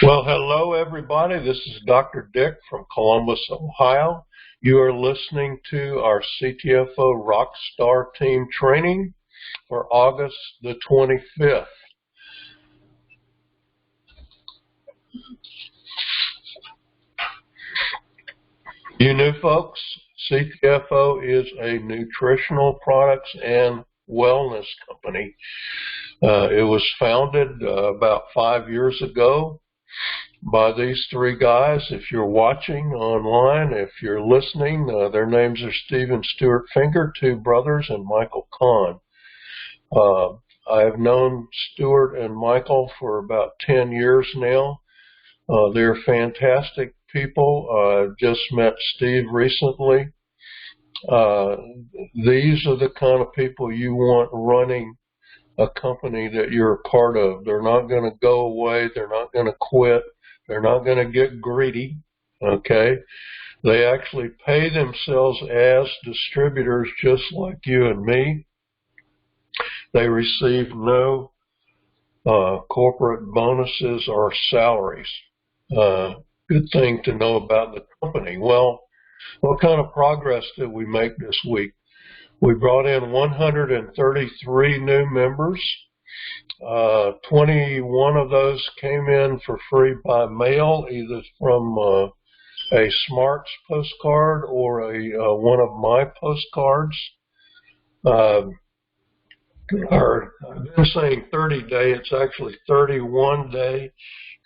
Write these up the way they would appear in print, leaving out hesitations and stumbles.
Well, hello everybody. This is Dr. Dick from Columbus, Ohio. You are listening to our CTFO Rock Star Team training for August the 25th. You new folks, CTFO is a nutritional products and wellness company. It was founded about 5 years ago by these three guys. If you're watching online, if you're listening, their names are Steve and Stuart Finger, two brothers, and Michael Kahn. I have known Stuart and Michael for about 10 years now. They're fantastic people. Just met Steve recently. These are the kind of people you want running a company that you're a part of. They're not going to go away. They're not going to quit. They're not going to get greedy, okay? They actually pay themselves as distributors just like you and me. They receive no corporate bonuses or salaries. Good thing to know about the company. Well, what kind of progress did we make this week? We brought in 133 new members. 21 of those came in for free by mail, either from a Smarts postcard or one of my postcards. I've been saying 30-day, it's actually 31-day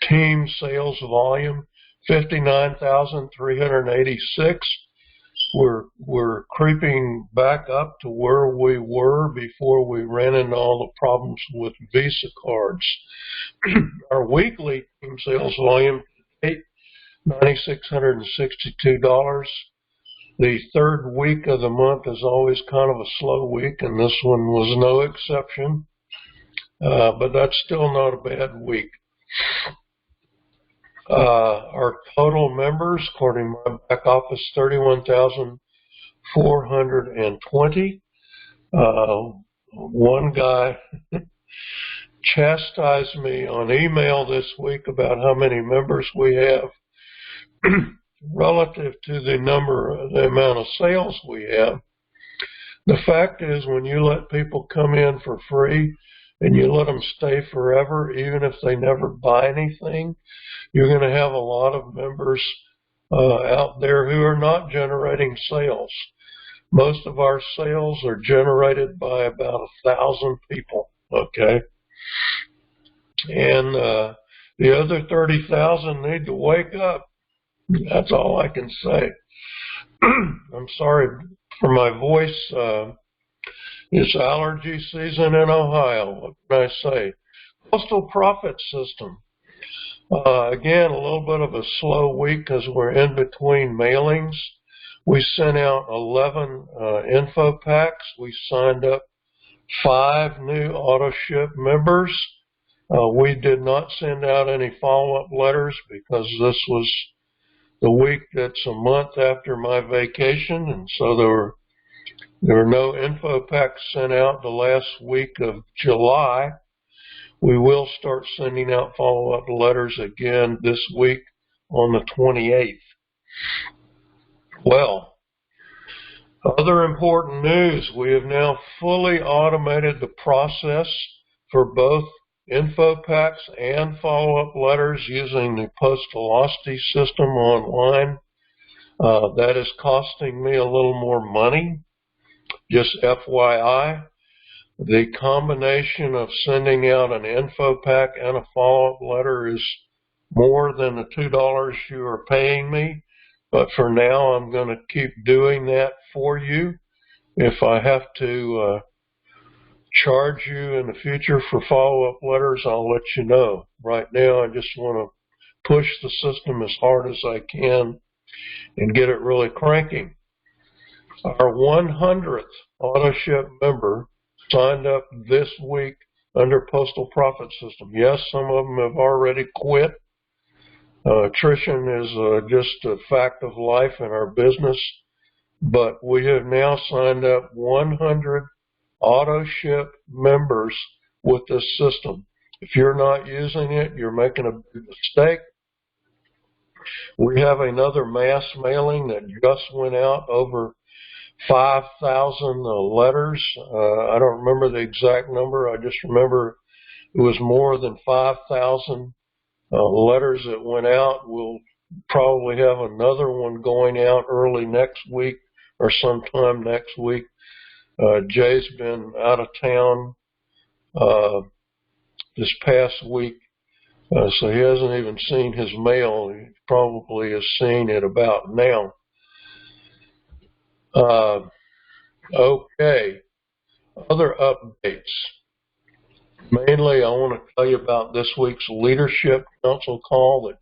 team sales volume, 59,386. We're creeping back up to where we were before we ran into all the problems with Visa cards. Our weekly team sales volume is $9,662. The third week of the month is always kind of a slow week, and this one was no exception. But that's still not a bad week. Our total members, according to my back office, 31,420. One guy chastised me on email this week about how many members we have relative to the amount of sales we have. The fact is, when you let people come in for free and you let them stay forever, even if they never buy anything, you're going to have a lot of members out there who are not generating sales. Most of our sales are generated by about 1,000 people, okay? And the other 30,000 need to wake up. That's all I can say. I'm sorry for my voice. It's allergy season in Ohio. What can I say? Postal profit system. Again, a little bit of a slow week because we're in between mailings. We sent out 11 info packs. We signed up 5 new auto ship members. We did not send out any follow-up letters because this was the week that's a month after my vacation, and so there were no info packs sent out the last week of July. We will start sending out follow-up letters again this week on the 28th. Well, other important news, we have now fully automated the process for both info packs and follow-up letters using the Postalosity system online. That is costing me a little more money, just FYI. The combination of sending out an info pack and a follow-up letter is more than the $2 you are paying me, but for now I'm going to keep doing that for you. If I have to charge you in the future for follow-up letters, I'll let you know. Right now I just want to push the system as hard as I can and get it really cranking. Our 100th auto ship member signed up this week under Postal Profit System. Yes, some of them have already quit. Attrition is just a fact of life in our business, but we have now signed up 100 auto ship members with this system. If you're not using it, you're making a big mistake. We have another mass mailing that just went out, over 5,000 letters. I don't remember the exact number. I just remember it was more than 5,000 letters that went out. We'll probably have another one going out early next week or sometime next week. Jay's been out of town this past week, so he hasn't even seen his mail. He probably has seen it about now. Okay, other updates. Mainly, I want to tell you about this week's Leadership Council call that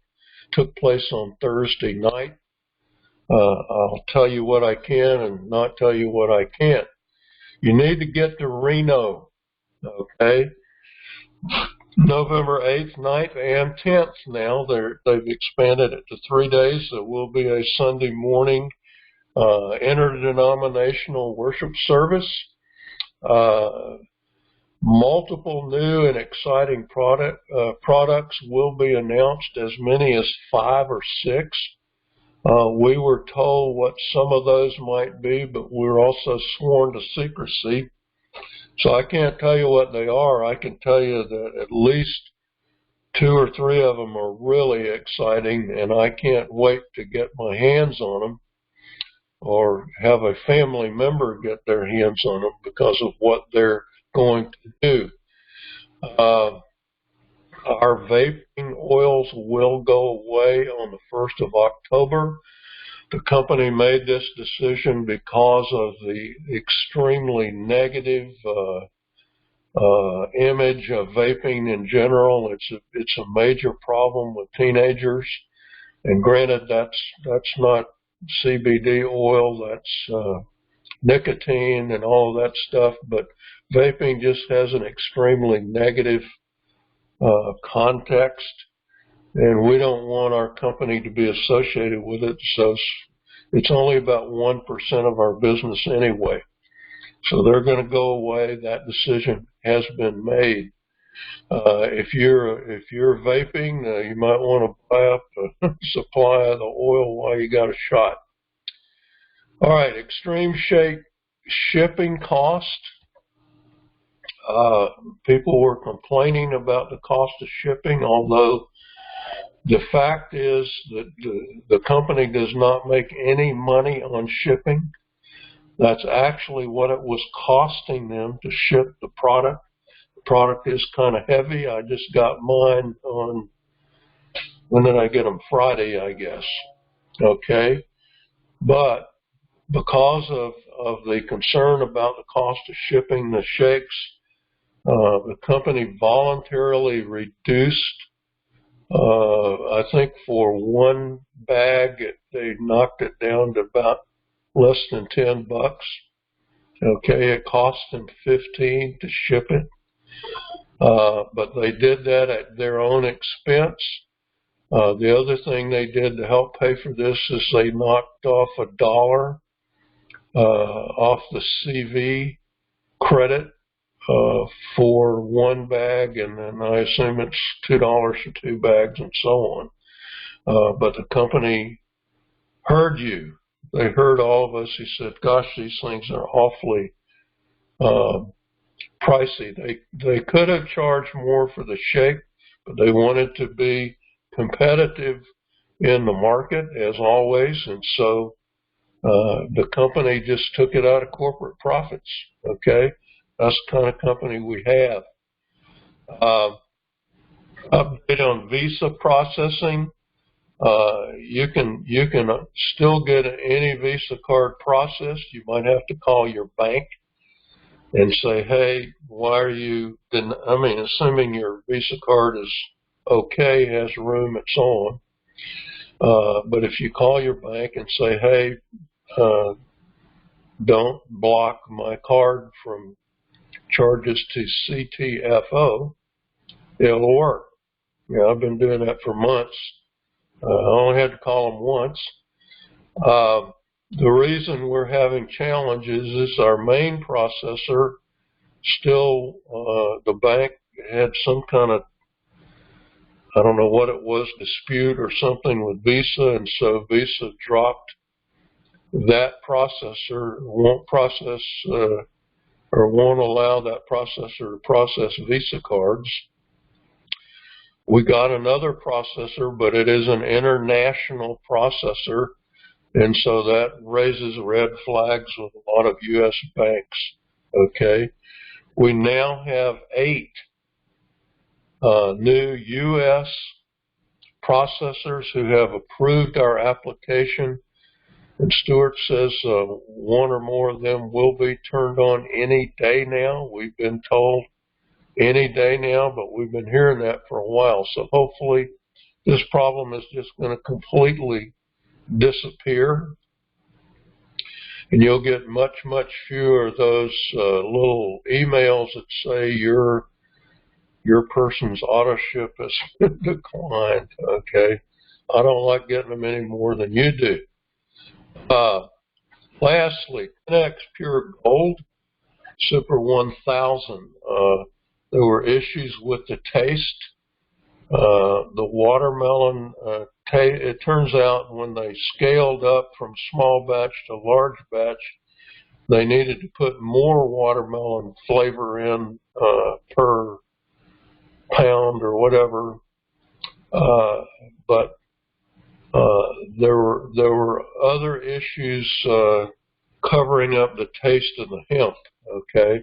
took place on Thursday night. I'll tell you what I can and not tell you what I can't. You need to get to Reno, okay? November 8th, 9th, and 10th now. They've expanded it to 3 days. There will be a Sunday morning interdenominational worship service. Multiple new and exciting products will be announced, as many as 5 or 6. We were told what some of those might be, but we're also sworn to secrecy. So I can't tell you what they are. I can tell you that at least 2 or 3 of them are really exciting, and I can't wait to get my hands on them or have a family member get their hands on them because of what they're going to do. Our vaping oils will go away on the 1st of October. The company made this decision because of the extremely negative image of vaping in general. It's a major problem with teenagers. And granted, that's not CBD oil, that's nicotine and all of that stuff, but vaping just has an extremely negative context, and we don't want our company to be associated with it, so it's only about 1% of our business anyway. So they're going to go away. That decision has been made. If you're vaping, you might want to buy up a supply of the oil while you got a shot. All right, extreme shake shipping cost. People were complaining about the cost of shipping, although the fact is that the company does not make any money on shipping. That's actually what it was costing them to ship the product. The product is kind of heavy. I just got mine on, when did I get them? Friday, I guess. Okay. But because of the concern about the cost of shipping the shakes, the company voluntarily reduced, I think for one bag, they knocked it down to about less than $10. Okay, it cost them $15 to ship it, but they did that at their own expense. The other thing they did to help pay for this is they knocked off $1 off the CV credit for one bag, and then I assume it's $2 for 2 bags and so on. But the company heard you. They heard all of us. He said, gosh, these things are awfully pricey. They could have charged more for the shake, but they wanted to be competitive in the market, as always, and so the company just took it out of corporate profits. Okay, that's the kind of company we have. Update on visa processing. You can still get any Visa card processed. You might have to call your bank and say, hey, why are you, assuming your Visa card is okay, has room, and so on. But if you call your bank and say, hey, don't block my card from charges to CTFO, it'll work. I've been doing that for months. I only had to call them once. The reason we're having challenges is our main processor still, the bank had some kind of, I don't know what it was, dispute or something with Visa, and so Visa dropped that processor, won't process or won't allow that processor to process Visa cards. We got another processor, but it is an international processor, and so that raises red flags with a lot of U.S. banks. Okay, we now have 8 new U.S. processors who have approved our application, and Stuart says 1 or more of them will be turned on any day now. We've been told any day now, but we've been hearing that for a while. So hopefully this problem is just going to completely disappear, and you'll get much, much fewer of those little emails that say your person's auto ship has declined. Okay, I don't like getting them any more than you do. Lastly, 10X Pure Gold Super 1000. There were issues with the taste. The watermelon, it turns out when they scaled up from small batch to large batch, they needed to put more watermelon flavor in per pound or whatever. But there were other issues covering up the taste of the hemp. Okay,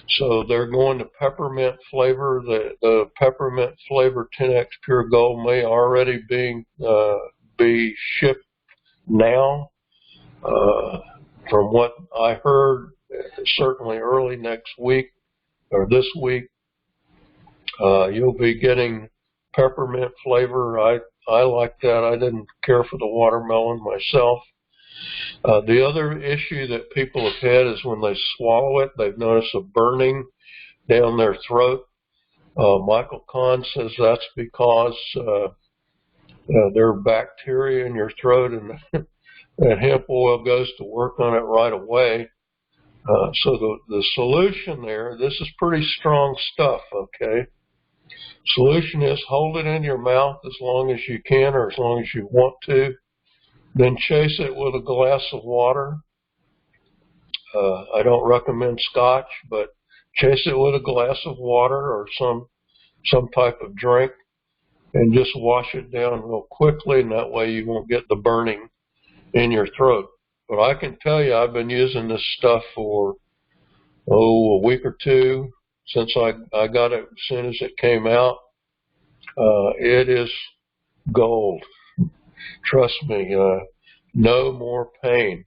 so they're going to peppermint flavor. The peppermint flavor 10X Pure Gold may already be shipped now. From what I heard, certainly early next week or this week, you'll be getting peppermint flavor. I like that. I didn't care for the watermelon myself. The other issue that people have had is when they swallow it, they've noticed a burning down their throat. Michael Kahn says that's because there are bacteria in your throat, and that hemp oil goes to work on it right away. So the solution there, this is pretty strong stuff, okay? Solution is hold it in your mouth as long as you can or as long as you want to. Then chase it with a glass of water. I don't recommend scotch, but chase it with a glass of water or some type of drink, and just wash it down real quickly, and that way you won't get the burning in your throat. But I can tell you, I've been using this stuff for, a week or two since I got it as soon as it came out. It is gold. Trust me, no more pain.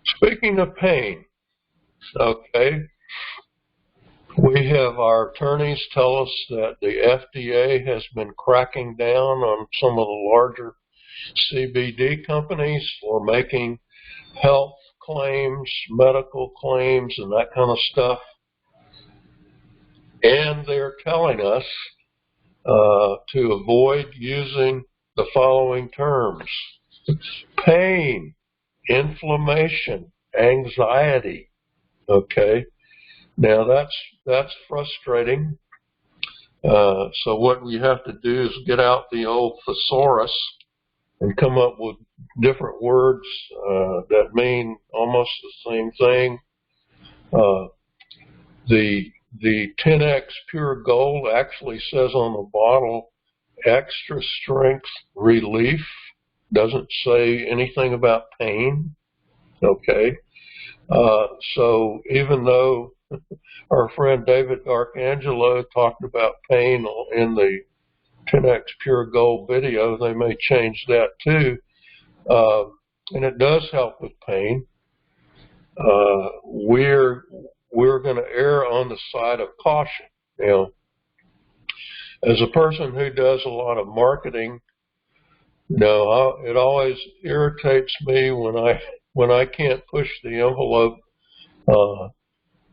Speaking of pain, okay, we have our attorneys tell us that the FDA has been cracking down on some of the larger CBD companies for making health claims, medical claims, and that kind of stuff. And they're telling us to avoid using the following terms: pain, inflammation, anxiety. Okay, now that's frustrating. So what we have to do is get out the old thesaurus and come up with different words that mean almost the same thing. The 10X Pure Gold actually says on the bottle extra strength relief. Doesn't say anything about pain. Okay, so even though our friend David Arcangelo talked about pain in the 10X Pure Gold video, they may change that too, and it does help with pain. We're going to err on the side of caution. Now, as a person who does a lot of marketing, it always irritates me when I can't push the envelope,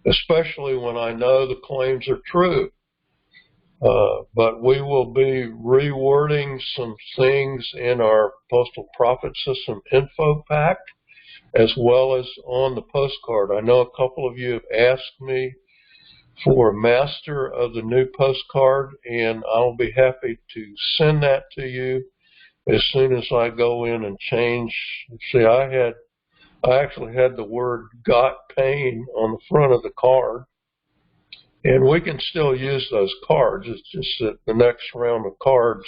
especially when I know the claims are true. But we will be rewording some things in our Postal Profit System info pack, as well as on the postcard. I know a couple of you have asked me for a master of the new postcard, and I'll be happy to send that to you as soon as I go in and change. See, I actually had the word "got pain" on the front of the card, and we can still use those cards. It's just that the next round of cards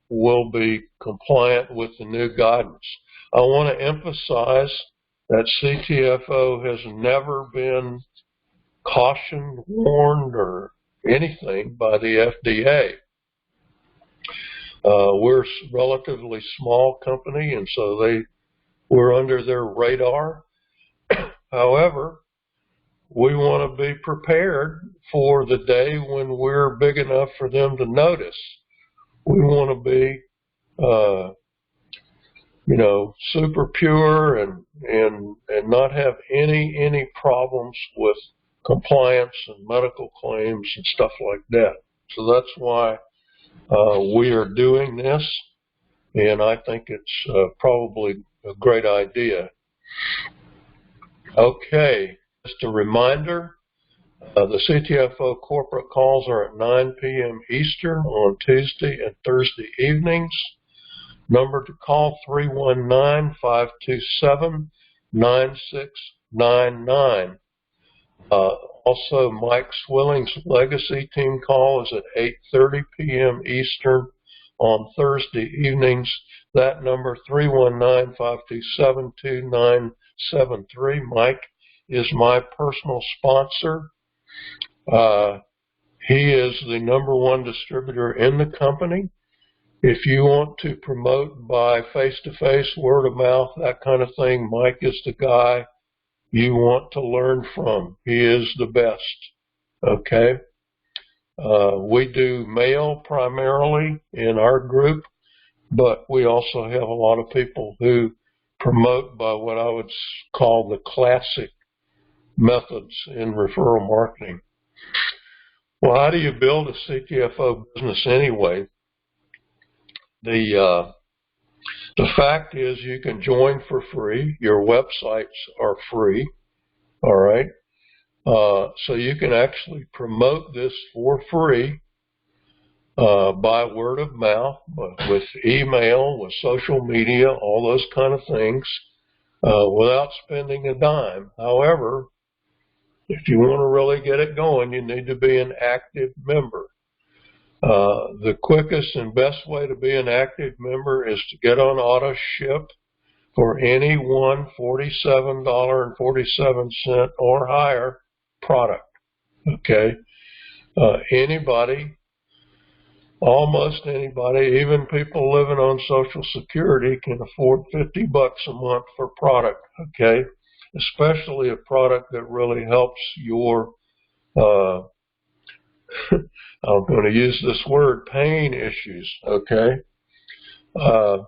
will be compliant with the new guidance. I want to emphasize that CTFO has never been cautioned, warned, or anything by the FDA. We're a relatively small company, and so we're under their radar. However, we want to be prepared for the day when we're big enough for them to notice. We want to be, super pure and not have any problems with compliance and medical claims and stuff like that. So that's why we are doing this, and I think it's probably a great idea. Okay, just a reminder, the CTFO corporate calls are at 9 p.m. Eastern on Tuesday and Thursday evenings. Number to call, 319-527-9699. Also, Mike Swilling's Legacy Team call is at 8:30 p.m. Eastern on Thursday evenings. That number, 319-527-2973. Mike is my personal sponsor. He is the #1 distributor in the company. If you want to promote by face-to-face, word of mouth, that kind of thing, Mike is the guy you want to learn from. He is the best. Okay? We do mail primarily in our group, but we also have a lot of people who promote by what I would call the classic methods in referral marketing. Well, how do you build a CTFO business anyway? The fact is you can join for free. Your websites are free, all right? So you can actually promote this for free by word of mouth, with email, with social media, all those kind of things, without spending a dime. However, if you want to really get it going, you need to be an active member. The quickest and best way to be an active member is to get on auto ship for any one $47.47 or higher product. Okay? Anybody, almost anybody, even people living on Social Security can afford $50 a month for product. Okay? Especially a product that really helps your I'm going to use this word, pain issues, okay? But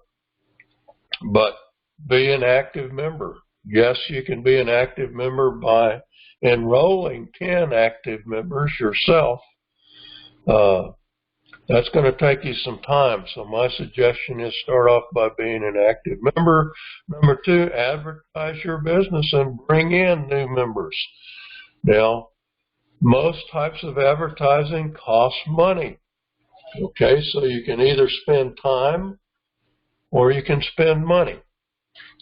be an active member. Yes, you can be an active member by enrolling 10 active members yourself. That's going to take you some time, so my suggestion is start off by being an active member. Number 2, advertise your business and bring in new members. Now, most types of advertising cost money. Okay, so you can either spend time or you can spend money.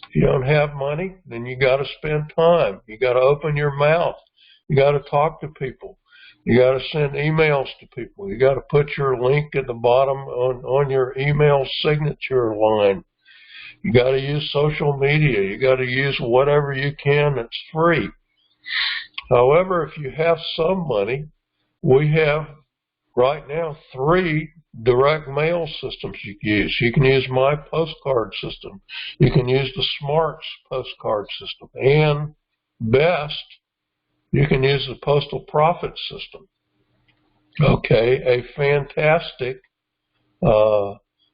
If you don't have money, then you got to spend time. You got to open your mouth. You got to talk to people. You got to send emails to people. You got to put your link at the bottom on your email signature line. You got to use social media. You got to use whatever you can that's free. However, if you have some money, we have right now 3 direct mail systems you can use. You can use my postcard system. You can use the Smarts postcard system. And best, you can use the Postal Profit system. Okay, a fantastic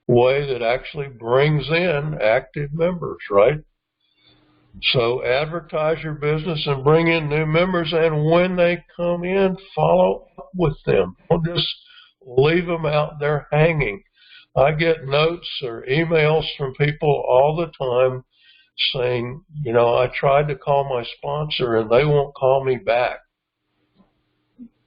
way that actually brings in active members, right? So advertise your business and bring in new members, and when they come in, follow up with them. Don't just leave them out there hanging. I get notes or emails from people all the time saying, I tried to call my sponsor and they won't call me back.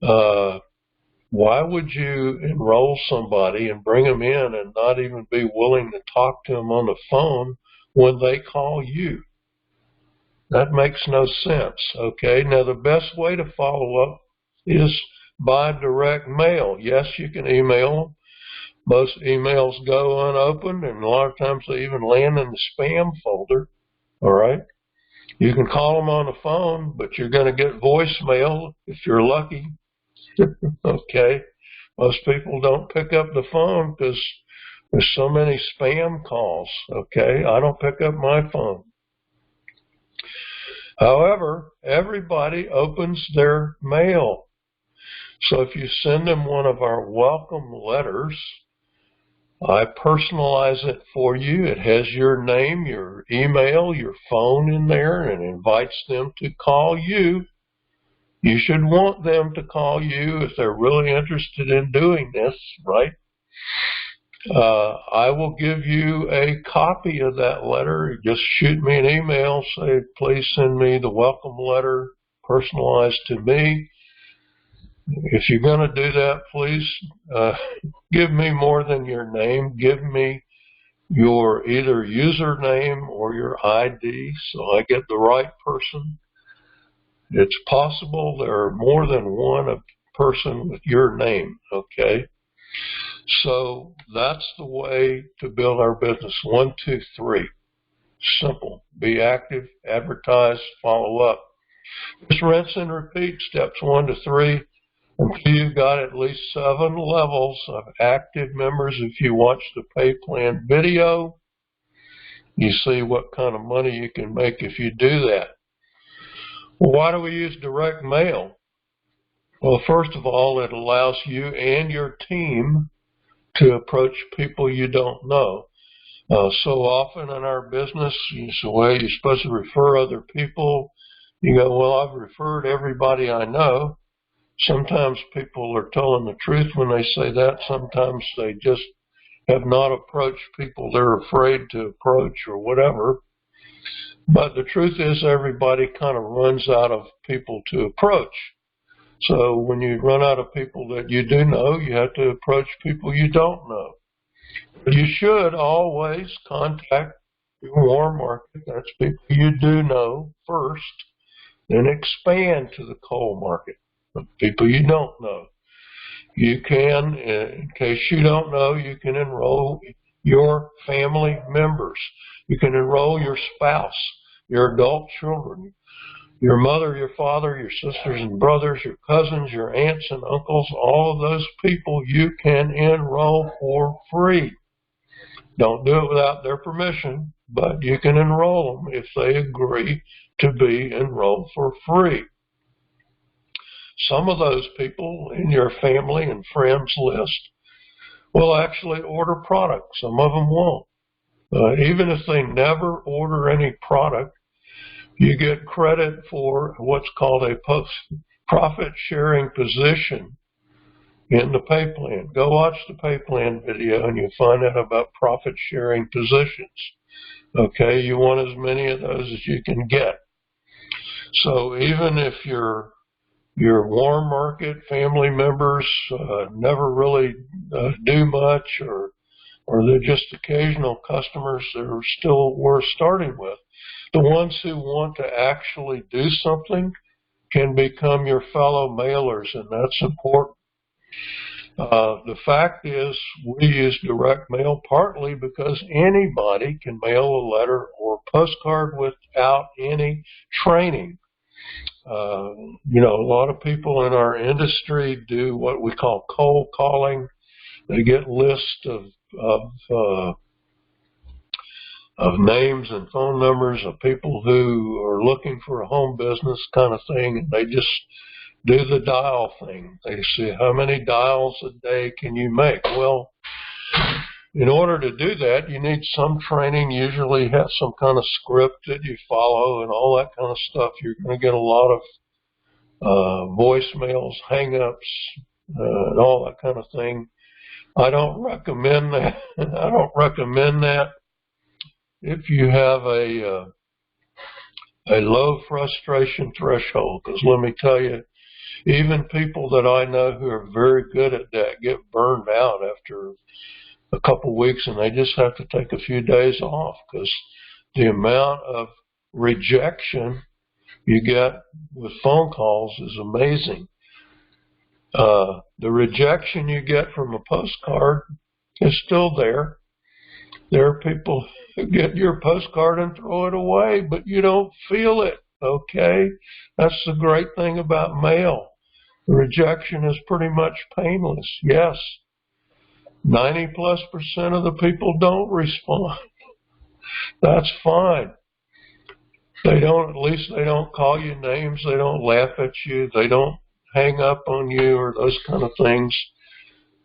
Why would you enroll somebody and bring them in and not even be willing to talk to them on the phone when they call you? That makes no sense, okay? Now, the best way to follow up is by direct mail. Yes, you can email them. Most emails go unopened, and a lot of times they even land in the spam folder, all right? You can call them on the phone, but you're going to get voicemail if you're lucky, okay? Most people don't pick up the phone because there's so many spam calls, okay? I don't pick up my phone. However, everybody opens their mail. So if you send them one of our welcome letters, I personalize it for you. It has your name, your email, your phone in there, and invites them to call you. You should want them to call you if they're really interested in doing this, right? I will give you a copy of that letter. Just shoot me an email, say, please send me the welcome letter personalized to me. If you're going to do that, please give me more than your name. Give me your either username or your ID so I get the right person. It's possible there are more than one person with your name, okay? So that's the way to build our business. 1, 2, 3. Simple. Be active, advertise, follow up. Just rinse and repeat steps 1 to 3 until you've got at least 7 levels of active members. If you watch the pay plan video, you see what kind of money you can make if you do that. Well, why do we use direct mail? Well, first of all, it allows you and your team to approach people you don't know. So often in our business, you say, well, you're supposed to refer other people. You go, well, I've referred everybody I know. Sometimes people are telling the truth when they say that. Sometimes they just have not approached people they're afraid to approach or whatever. But the truth is everybody kind of runs out of people to approach. So when you run out of people that you do know, you have to approach people you don't know. But you should always contact your warm market. That's people you do know first, then expand to the cold market, people you don't know. You can, in case you don't know, you can enroll your family members. You can enroll your spouse, your adult children, your mother, your father, your sisters and brothers, your cousins, your aunts and uncles, all of those people you can enroll for free. Don't do it without their permission, but you can enroll them if they agree to be enrolled for free. Some of those people in your family and friends list will actually order product. Some of them won't. Even if they never order any product, you get credit for what's called a profit sharing position in the pay plan. Go watch the pay plan video and you'll find out about profit sharing positions. Okay, you want as many of those as you can get. So even if your warm market family members never really do much, or they're just occasional customers, they're still worth starting with. The ones who want to actually do something can become your fellow mailers, and that's important. The fact is, we use direct mail partly because anybody can mail a letter or postcard without any training. You know, a lot of people in our industry do what we call cold calling. They get lists of names and phone numbers of people who are looking for a home business kind of thing, and they just do the dial thing. They say, how many dials a day can you make? Well, in order to do that, you need some training. Usually have some kind of script that you follow and all that kind of stuff. You're going to get a lot of voicemails, hang-ups, and all that kind of thing. I don't recommend that. I don't recommend that if you have a low frustration threshold, because let me tell you, Even people that I know who are very good at that get burned out after a couple of weeks, and they just have to take a few days off because the amount of rejection you get with phone calls is amazing. The rejection you get from a postcard is still there. There are people who get your postcard and throw it away, but you don't feel it, okay? That's the great thing about mail. The rejection is pretty much painless. Yes, 90+% of the people don't respond. That's fine. At least they don't call you names, they don't laugh at you, they don't hang up on you or those kind of things.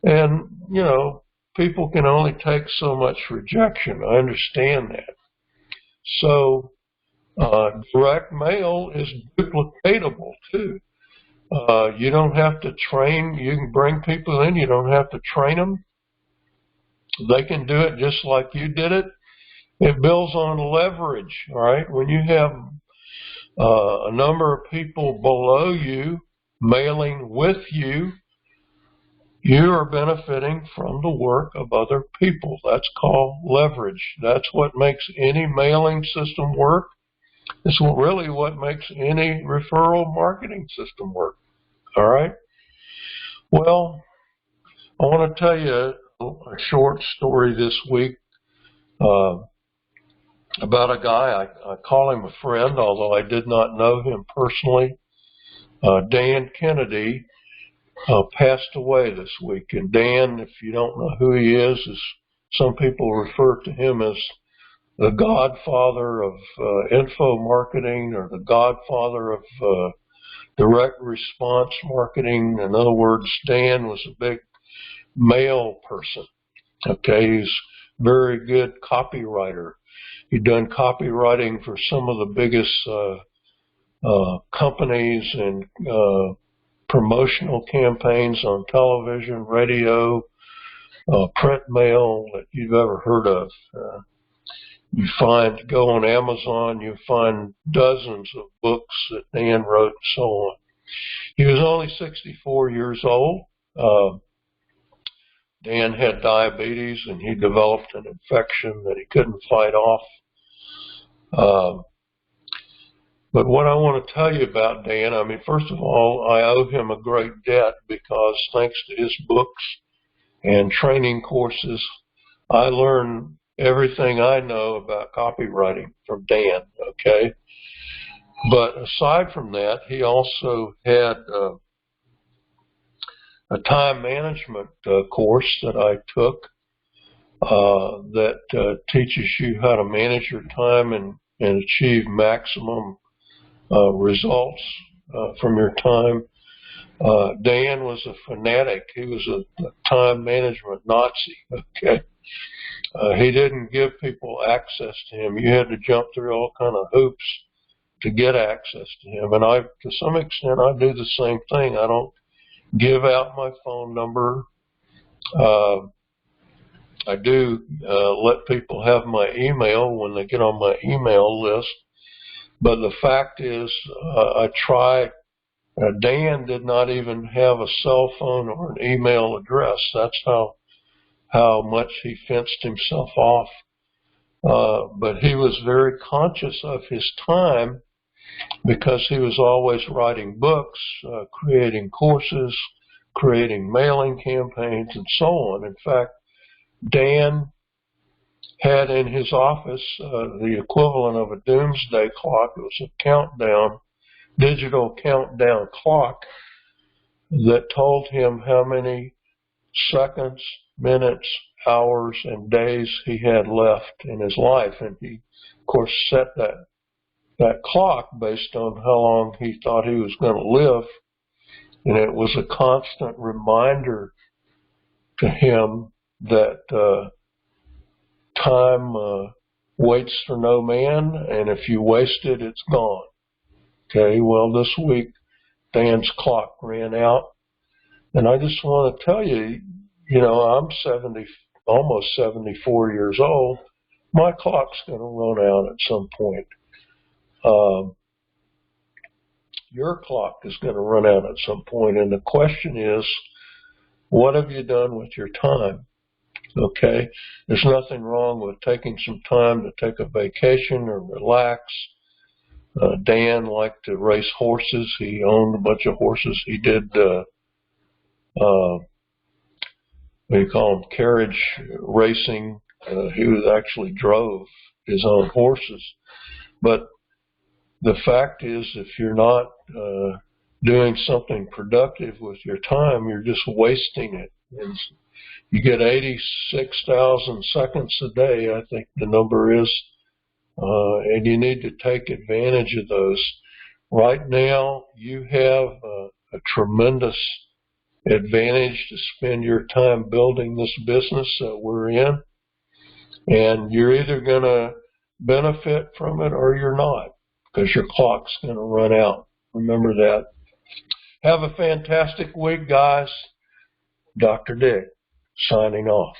And, you know, people can only take so much rejection. I understand that. So, direct mail is duplicatable too. You don't have to train, you can bring people in, you don't have to train them. They can do it just like you did it. It builds on leverage, all right? When you have a number of people below you mailing with you, you are benefiting from the work of other people. That's called leverage. That's what makes any mailing system work. It's really what makes any referral marketing system work, all right? Well, I want to tell you a short story this week about a guy. I call him a friend, although I did not know him personally. Dan Kennedy passed away this week. And Dan, if you don't know who he is some people refer to him as the godfather of info marketing, or the godfather of direct response marketing. In other words, Dan was a big mail person. Okay, he's a very good copywriter. He'd done copywriting for some of the biggest companies and promotional campaigns on television, radio, print mail that you've ever heard of. Go on Amazon, you find dozens of books that Dan wrote and so on. He was only 64 years old. Dan had diabetes, and he developed an infection that he couldn't fight off. But what I want to tell you about Dan, I mean, first of all, I owe him a great debt because thanks to his books and training courses, I learned everything I know about copywriting from Dan, okay? But aside from that, he also had a time management course that I took that teaches you how to manage your time and achieve maximum results from your time. Dan was a fanatic. He was a time management Nazi, okay? He didn't give people access to him. You had to jump through all kind of hoops to get access to him. And to some extent, I do the same thing. I don't give out my phone number. I do let people have my email when they get on my email list. But the fact is, I try. Dan did not even have a cell phone or an email address. That's how much he fenced himself off. But he was very conscious of his time because he was always writing books, creating courses, creating mailing campaigns, and so on. In fact, Dan had in his office the equivalent of a doomsday clock. It was a countdown, digital countdown clock that told him how many seconds, minutes, hours, and days he had left in his life. And he, of course, set that clock based on how long he thought he was going to live. And it was a constant reminder to him that time waits for no man, and if you waste it, it's gone. Okay, well, this week, Dan's clock ran out. And I just want to tell you, you know, I'm almost 74 years old. My clock's going to run out at some point. your clock is going to run out at some point. And the question is, what have you done with your time? Okay, there's nothing wrong with taking some time to take a vacation or relax. Dan liked to race horses. He owned a bunch of horses. He did, what do you call them, carriage racing. He actually drove his own horses. But the fact is, if you're not doing something productive with your time, you're just wasting it. And you get 86,000 seconds a day, I think the number is, and you need to take advantage of those. Right now, you have a tremendous advantage to spend your time building this business that we're in, and you're either going to benefit from it or you're not, because your clock's going to run out. Remember that. Have a fantastic week, guys. Dr. Dick, signing off.